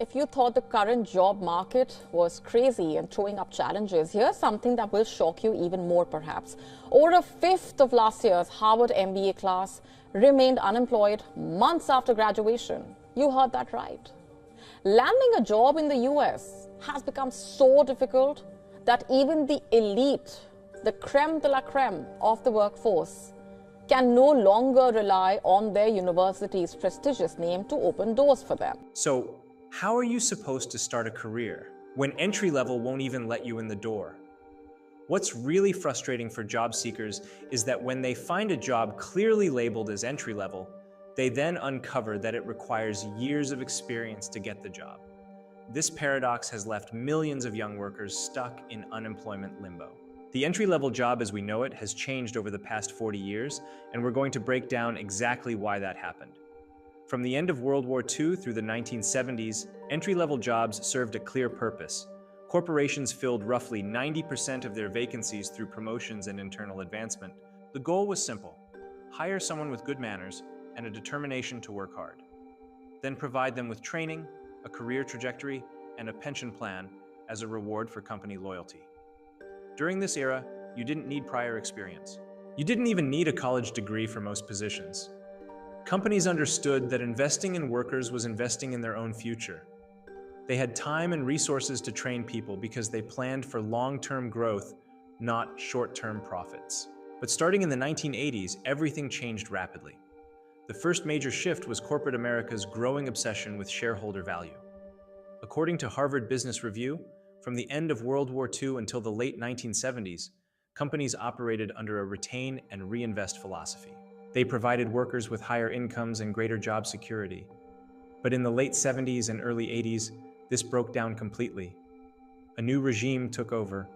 If you thought the current job market was crazy and throwing up challenges, here's something that will shock you even more perhaps. Over a fifth of last year's Harvard MBA class remained unemployed months after graduation. You heard that right. Landing a job in the US has become so difficult that even the elite, the creme de la creme of the workforce, can no longer rely on their university's prestigious name to open doors for them. So, how are you supposed to start a career when entry level won't even let you in the door? What's really frustrating for job seekers is that when they find a job clearly labeled as entry level, they then uncover that it requires years of experience to get the job. This paradox has left millions of young workers stuck in unemployment limbo. The entry-level job as we know it has changed over the past 40 years, and we're going to break down exactly why that happened. From the end of World War II through the 1970s, entry-level jobs served a clear purpose. Corporations filled roughly 90% of their vacancies through promotions and internal advancement. The goal was simple: hire someone with good manners and a determination to work hard. Then provide them with training, a career trajectory, and a pension plan as a reward for company loyalty. During this era, you didn't need prior experience. You didn't even need a college degree for most positions. Companies understood that investing in workers was investing in their own future. They had time and resources to train people because they planned for long-term growth, not short-term profits. But starting in the 1980s, everything changed rapidly. The first major shift was corporate America's growing obsession with shareholder value. According to Harvard Business Review, from the end of World War II until the late 1970s, companies operated under a retain and reinvest philosophy. They provided workers with higher incomes and greater job security. But in the late 70s and early 80s, this broke down completely. A new regime took over,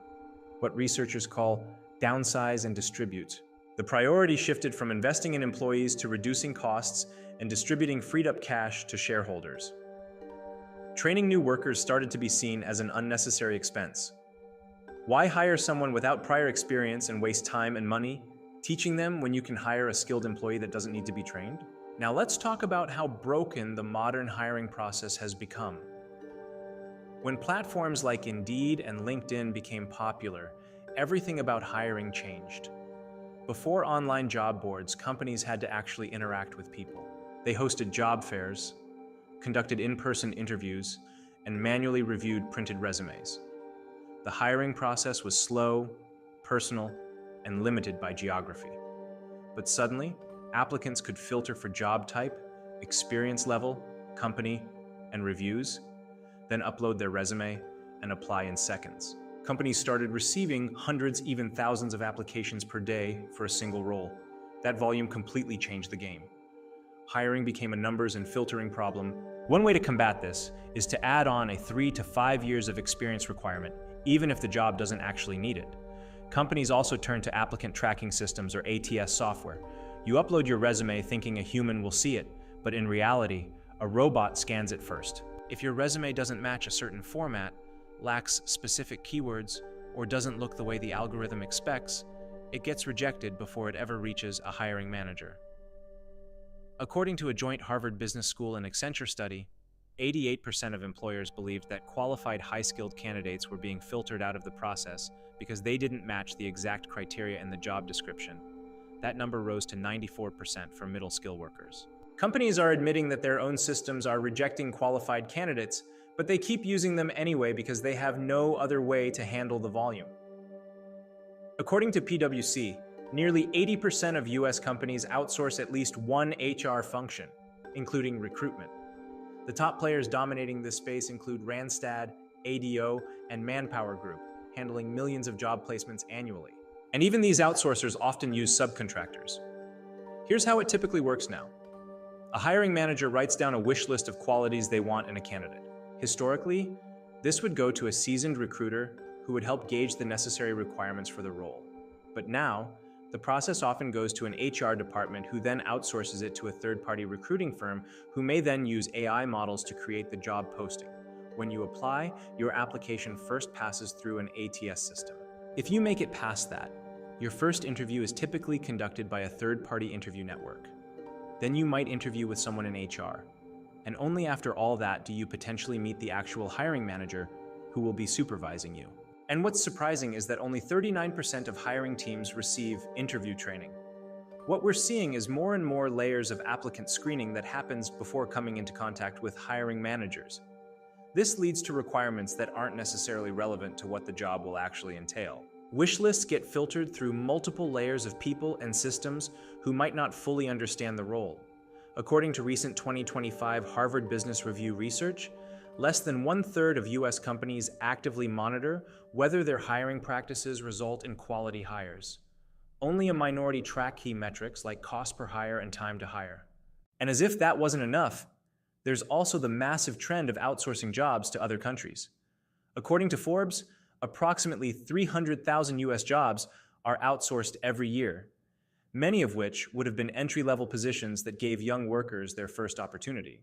what researchers call downsize and distribute. The priority shifted from investing in employees to reducing costs and distributing freed-up cash to shareholders. Training new workers started to be seen as an unnecessary expense. Why hire someone without prior experience and waste time and money teaching them when you can hire a skilled employee that doesn't need to be trained? Now let's talk about how broken the modern hiring process has become. When platforms like Indeed and LinkedIn became popular, everything about hiring changed. Before online job boards, companies had to actually interact with people. They hosted job fairs, conducted in-person interviews, and manually reviewed printed resumes. The hiring process was slow, personal, and limited by geography. But suddenly, applicants could filter for job type, experience level, company, and reviews, then upload their resume and apply in seconds. Companies started receiving hundreds, even thousands of applications per day for a single role. That volume completely changed the game. Hiring became a numbers and filtering problem. One way to combat this is to add on a 3 to 5 years of experience requirement, even if the job doesn't actually need it. Companies also turn to applicant tracking systems or ATS software. You upload your resume thinking a human will see it, but in reality, a robot scans it first. If your resume doesn't match a certain format, lacks specific keywords, or doesn't look the way the algorithm expects, it gets rejected before it ever reaches a hiring manager. According to a joint Harvard Business School and Accenture study, 88% of employers believed that qualified high-skilled candidates were being filtered out of the process because they didn't match the exact criteria in the job description. That number rose to 94% for middle-skill workers. Companies are admitting that their own systems are rejecting qualified candidates, but they keep using them anyway because they have no other way to handle the volume. According to PwC, nearly 80% of US companies outsource at least one HR function, including recruitment. The top players dominating this space include Randstad, ADO, and Manpower Group, handling millions of job placements annually. And even these outsourcers often use subcontractors. Here's how it typically works now. A hiring manager writes down a wish list of qualities they want in a candidate. Historically, this would go to a seasoned recruiter who would help gauge the necessary requirements for the role. But now, the process often goes to an HR department who then outsources it to a third-party recruiting firm who may then use AI models to create the job posting. When you apply, your application first passes through an ATS system. If you make it past that, your first interview is typically conducted by a third-party interview network. Then you might interview with someone in HR. And only after all that do you potentially meet the actual hiring manager who will be supervising you. And what's surprising is that only 39% of hiring teams receive interview training. What we're seeing is more and more layers of applicant screening that happens before coming into contact with hiring managers. This leads to requirements that aren't necessarily relevant to what the job will actually entail. Wish lists get filtered through multiple layers of people and systems who might not fully understand the role. According to recent 2025 Harvard Business Review research, less than 1/3 of US companies actively monitor whether their hiring practices result in quality hires. Only a minority track key metrics like cost per hire and time to hire. And as if that wasn't enough, there's also the massive trend of outsourcing jobs to other countries. According to Forbes, approximately 300,000 US jobs are outsourced every year, many of which would have been entry-level positions that gave young workers their first opportunity.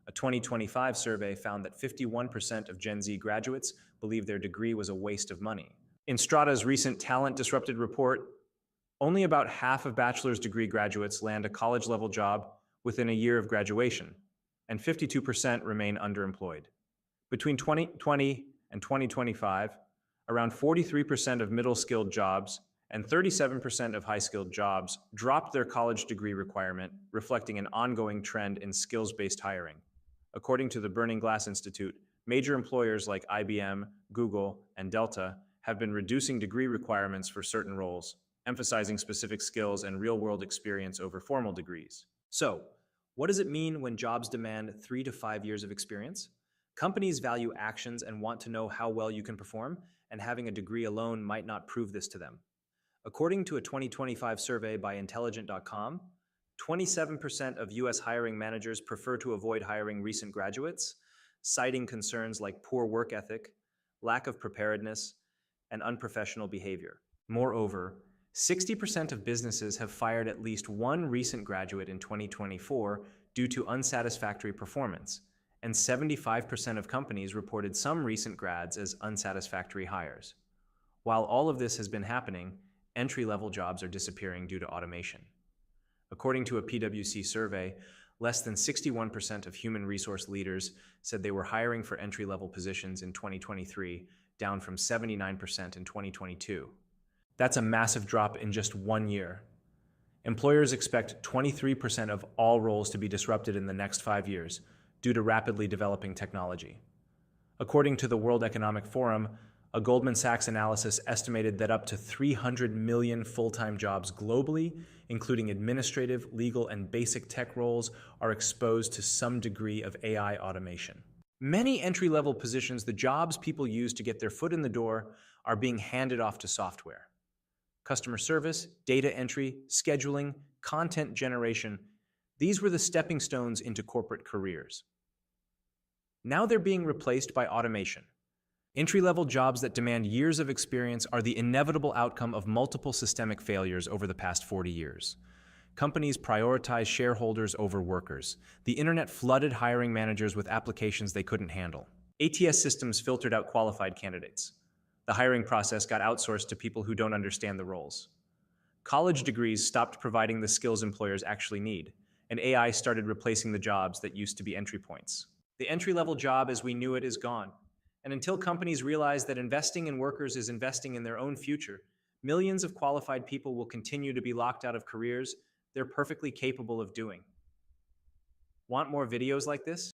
A 2025 survey found that 51% of Gen Z graduates believe their degree was a waste of money. In Strata's recent Talent Disrupted report, only about half of bachelor's degree graduates land a college-level job within a year of graduation, and 52% remain underemployed. Between 2020 and 2025, around 43% of middle-skilled jobs and 37% of high-skilled jobs dropped their college degree requirement, reflecting an ongoing trend in skills-based hiring. According to the Burning Glass Institute, major employers like IBM, Google, and Delta have been reducing degree requirements for certain roles, emphasizing specific skills and real-world experience over formal degrees. So, what does it mean when jobs demand 3 to 5 years of experience? Companies value actions and want to know how well you can perform, and having a degree alone might not prove this to them. According to a 2025 survey by Intelligent.com, 27% of US hiring managers prefer to avoid hiring recent graduates, citing concerns like poor work ethic, lack of preparedness, and unprofessional behavior. Moreover, 60% of businesses have fired at least one recent graduate in 2024 due to unsatisfactory performance, and 75% of companies reported some recent grads as unsatisfactory hires. While all of this has been happening, entry-level jobs are disappearing due to automation. According to a PwC survey, less than 61% of human resource leaders said they were hiring for entry-level positions in 2023, down from 79% in 2022. That's a massive drop in just 1 year. Employers expect 23% of all roles to be disrupted in the next 5 years due to rapidly developing technology. According to the World Economic Forum, a Goldman Sachs analysis estimated that up to 300 million full-time jobs globally, including administrative, legal, and basic tech roles, are exposed to some degree of AI automation. Many entry-level positions, the jobs people use to get their foot in the door, are being handed off to software. Customer service, data entry, scheduling, content generation, these were the stepping stones into corporate careers. Now they're being replaced by automation. Entry-level jobs that demand years of experience are the inevitable outcome of multiple systemic failures over the past 40 years. Companies prioritize shareholders over workers. The internet flooded hiring managers with applications they couldn't handle. ATS systems filtered out qualified candidates. The hiring process got outsourced to people who don't understand the roles. College degrees stopped providing the skills employers actually need, and AI started replacing the jobs that used to be entry points. The entry-level job as we knew it is gone. And until companies realize that investing in workers is investing in their own future, millions of qualified people will continue to be locked out of careers they're perfectly capable of doing. Want more videos like this?